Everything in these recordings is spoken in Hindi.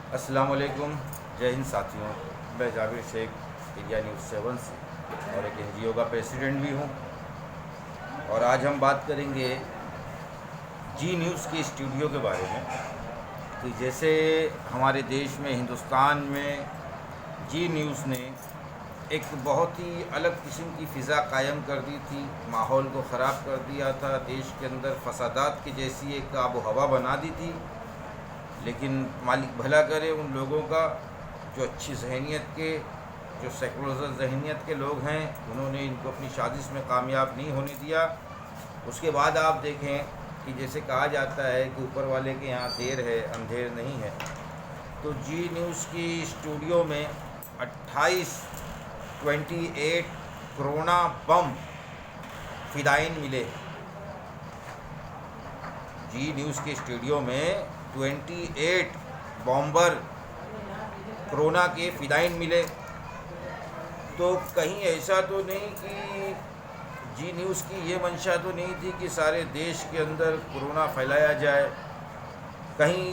अस्सलाम वालेकुम, जय हिंद साथियों। मैं जावेद शेख, इंडिया न्यूज़ 7 से और एक एनजीओ का प्रेसिडेंट भी हूँ। और आज हम बात करेंगे जी न्यूज़ के स्टूडियो के बारे में कि जैसे हमारे देश में, हिंदुस्तान में जी न्यूज़ ने एक बहुत ही अलग किस्म की फ़िज़ा कायम कर दी थी, माहौल को ख़राब कर दिया था, देश के अंदर फसादात की जैसी एक आबो हवा बना दी थी। लेकिन मालिक भला करे उन लोगों का जो अच्छी जहनीत के, जो सेकुलर जहनीत के लोग हैं, उन्होंने इनको अपनी साजिश में कामयाब नहीं होने दिया। उसके बाद आप देखें कि जैसे कहा जाता है कि ऊपर वाले के यहाँ देर है अंधेर नहीं है, तो जी न्यूज़ की स्टूडियो में 28 कोरोना बम फिदाइन मिले। जी न्यूज़ के स्टूडियो में 28 बॉम्बर कोरोना के फिदाइन मिले। तो कहीं ऐसा तो नहीं कि जी न्यूज़ की ये मंशा तो नहीं थी कि सारे देश के अंदर कोरोना फैलाया जाए। कहीं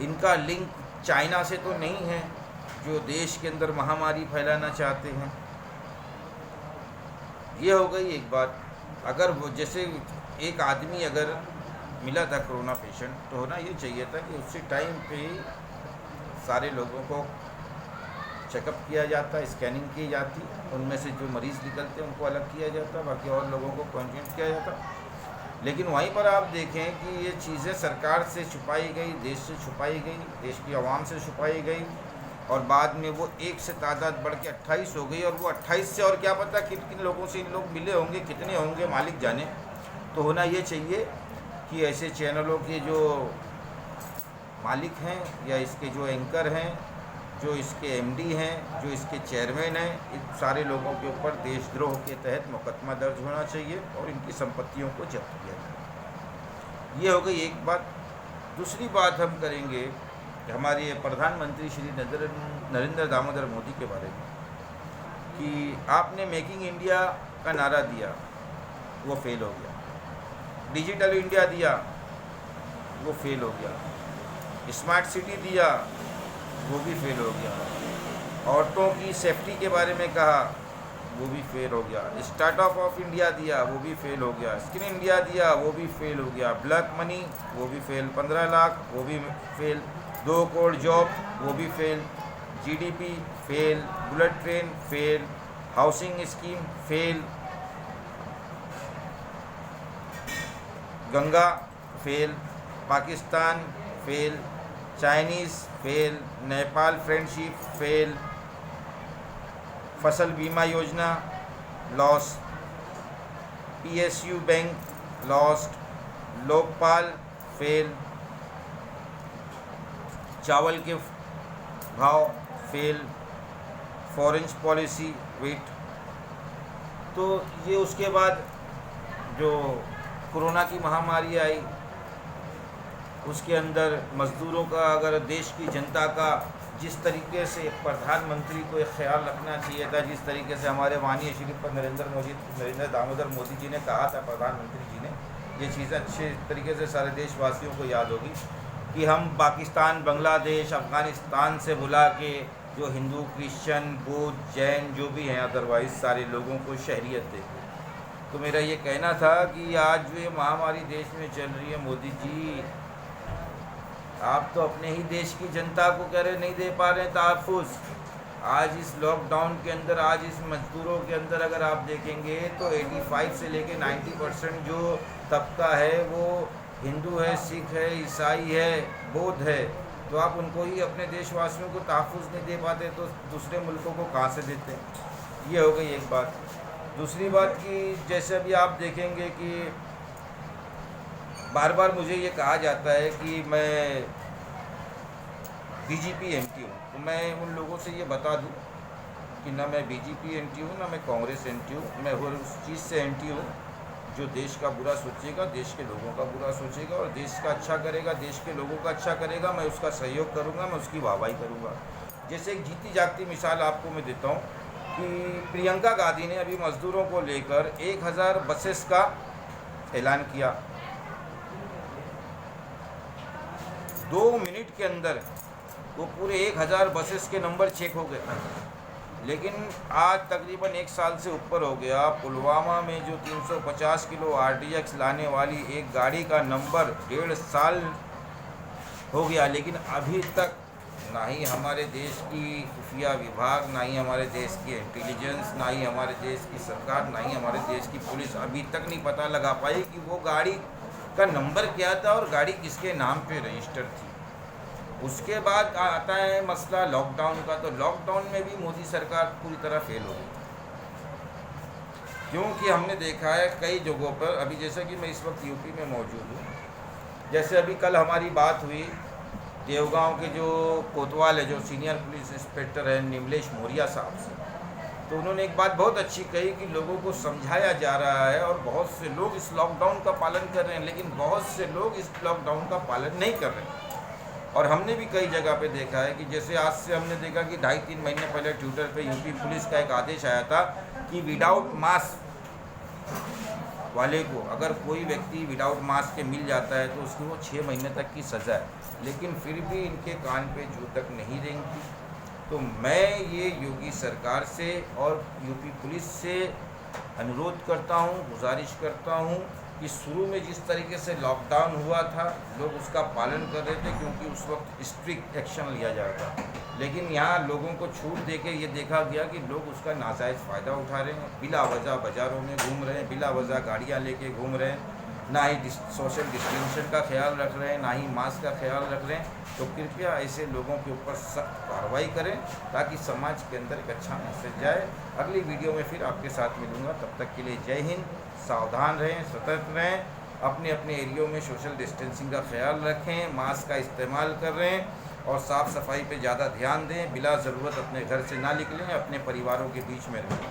इनका लिंक चाइना से तो नहीं है जो देश के अंदर महामारी फैलाना चाहते हैं। ये हो गई एक बात। अगर वो जैसे एक आदमी अगर मिला था कोरोना पेशेंट, तो होना ये चाहिए था कि उसी टाइम पे सारे लोगों को चेकअप किया जाता, स्कैनिंग की जाती, उनमें से जो मरीज़ निकलते उनको अलग किया जाता, बाकी और लोगों को क्वारंटाइन किया जाता। लेकिन वहीं पर आप देखें कि ये चीज़ें सरकार से छुपाई गई, देश से छुपाई गई, देश की आवाम से छुपाई गई, और बाद में वो एक से तादाद बढ़ के 28 हो गई। और वो 28 से और क्या पता किन किन लोगों से इन लोग मिले होंगे, कितने होंगे, मालिक जाने। तो होना ये चाहिए कि ऐसे चैनलों के जो मालिक हैं या इसके जो एंकर हैं, जो इसके एमडी हैं, जो इसके चेयरमैन हैं, इन सारे लोगों के ऊपर देशद्रोह के तहत मुकदमा दर्ज होना चाहिए और इनकी संपत्तियों को जब्त किया जाए। ये हो गई एक बात। दूसरी बात हम करेंगे हमारे प्रधानमंत्री श्री नरेंद्र दामोदर मोदी के बारे में कि आपने मेकिंग इंडिया का नारा दिया, वो फेल हो गया। डिजिटल इंडिया दिया, वो फेल हो गया। स्मार्ट सिटी दिया, वो भी फेल हो गया। औरतों की सेफ्टी के बारे में कहा, वो भी फेल हो गया। स्टार्टअप ऑफ इंडिया दिया, वो भी फेल हो गया। स्किल इंडिया दिया, वो भी फेल हो गया। ब्लैक मनी, वो भी फेल। 15 लाख, वो भी फेल। 2 करोड़ जॉब, वो भी fail. GDP fail. Bullet train fail. Housing scheme fail. Ganga fail. Pakistan fail. Chinese fail. Nepal friendship fail. फसल बीमा योजना loss. PSU bank lost. Lokpal fail. चावल के भाव फेल। Foreign policy wait. तो ये उसके बाद जो कोरोना की महामारी आई, उसके अंदर मज़दूरों का, अगर देश की जनता का जिस तरीके से प्रधानमंत्री को एक ख्याल रखना चाहिए था, जिस तरीके से हमारे माननीय श्री नरेंद्र दामोदर मोदी जी ने कहा था, प्रधानमंत्री जी ने, ये चीज़ें अच्छे तरीके से सारे देशवासियों को याद होगी कि हम पाकिस्तान, बांग्लादेश, अफ़गानिस्तान से बुला के जो हिंदू, क्रिश्चियन, बौद्ध, जैन जो भी हैं, अदरवाइज़ सारे लोगों को शहरियत देते। तो मेरा ये कहना था कि आज जो ये महामारी देश में चल रही है, मोदी जी आप तो अपने ही देश की जनता को कह रहे नहीं दे पा रहे हैं तहफ़्फ़ुज़। आज इस लॉकडाउन के अंदर, आज इस मज़दूरों के अंदर अगर आप देखेंगे तो 85 से लेके 90% जो तबका है वो हिंदू है, सिख है, ईसाई है, बौद्ध है। तो आप उनको ही, अपने देशवासियों को तहफ़्फ़ुज़ नहीं दे पाते तो दूसरे मुल्कों को कहाँ से देते हैं। ये हो गई एक बात। दूसरी बात कि जैसे अभी आप देखेंगे कि बार बार मुझे ये कहा जाता है कि मैं बीजेपी एंटी हूँ। तो मैं उन लोगों से ये बता दूँ कि ना मैं बीजेपी एंटी हूँ, ना मैं कांग्रेस एंटी हूँ। मैं हर उस चीज़ से एंटी हूँ जो देश का बुरा सोचेगा, देश के लोगों का बुरा सोचेगा और देश का अच्छा करेगा, देश के लोगों का अच्छा करेगा, मैं उसका सहयोग करूँगा, मैं उसकी वाहवाही करूँगा। जैसे एक जीती जागती मिसाल आपको मैं देता हूँ कि प्रियंका गांधी ने अभी मज़दूरों को लेकर 1000 बसेस का ऐलान किया। 2 मिनट के अंदर वो पूरे 1000 बसेस के नंबर चेक हो गए। लेकिन आज तकरीबन 1 साल से ऊपर हो गया, पुलवामा में जो 350 किलो RDX लाने वाली एक गाड़ी का नंबर 1.5 साल हो गया, लेकिन अभी तक ना ही हमारे देश की खुफिया विभाग, ना ही हमारे देश की इंटेलिजेंस, ना ही हमारे देश की सरकार, ना ही हमारे देश की पुलिस अभी तक नहीं पता लगा पाई कि वो गाड़ी का नंबर क्या था और गाड़ी किसके नाम पे रजिस्टर थी। उसके बाद आता है मसला लॉकडाउन का, तो लॉकडाउन में भी मोदी सरकार पूरी तरह फेल हो गई, क्योंकि हमने देखा है कई जगहों पर, अभी जैसे कि मैं इस वक्त यूपी में मौजूद हूँ, जैसे अभी कल हमारी बात हुई देवगांव के जो कोतवाल है, जो सीनियर पुलिस इंस्पेक्टर हैं निमलेश मौर्या साहब से, तो उन्होंने एक बात बहुत अच्छी कही कि लोगों को समझाया जा रहा है और बहुत से लोग इस लॉकडाउन का पालन कर रहे हैं, लेकिन बहुत से लोग इस लॉकडाउन का पालन नहीं कर रहे हैं। और हमने भी कई जगह पे देखा है कि जैसे आज से हमने देखा कि 2.5-3 महीने पहले ट्विटर पे यूपी पुलिस का एक आदेश आया था कि विदाउट मास्क वाले को अगर कोई व्यक्ति विदाउट मास्क के मिल जाता है तो उसकी वो 6 महीने तक की सज़ा है, लेकिन फिर भी इनके कान पे जू तक नहीं रेंगती। तो मैं ये योगी सरकार से और यूपी पुलिस से अनुरोध करता हूँ, गुजारिश करता हूँ कि शुरू में जिस तरीके से लॉकडाउन हुआ था लोग उसका पालन कर रहे थे, क्योंकि उस वक्त स्ट्रिक्ट एक्शन लिया जाता, लेकिन यहाँ लोगों को छूट देके ये देखा गया कि लोग उसका नाजायज़ फ़ायदा उठा रहे हैं, बिला वजह बाज़ारों में घूम रहे हैं, बिला वजह गाड़ियाँ लेके घूम रहे हैं, ना ही सोशल डिस्टेंशन का ख्याल रख रहे हैं, ना ही मास्क का ख्याल रख रहे हैं। तो कृपया ऐसे लोगों के ऊपर सख्त कार्रवाई करें ताकि समाज के अंदर एक अच्छा मैसेज जाए। अगली वीडियो में फिर आपके साथ मिलूँगा, तब तक के लिए जय हिंद। सावधान रहें, सतर्क रहें, अपने अपने एरियो में सोशल डिस्टेंसिंग का ख्याल रखें, मास्क का इस्तेमाल कर रहे हैं और साफ़ सफाई पे ज़्यादा ध्यान दें। बिला ज़रूरत अपने घर से ना निकलें, अपने परिवारों के बीच में रहें।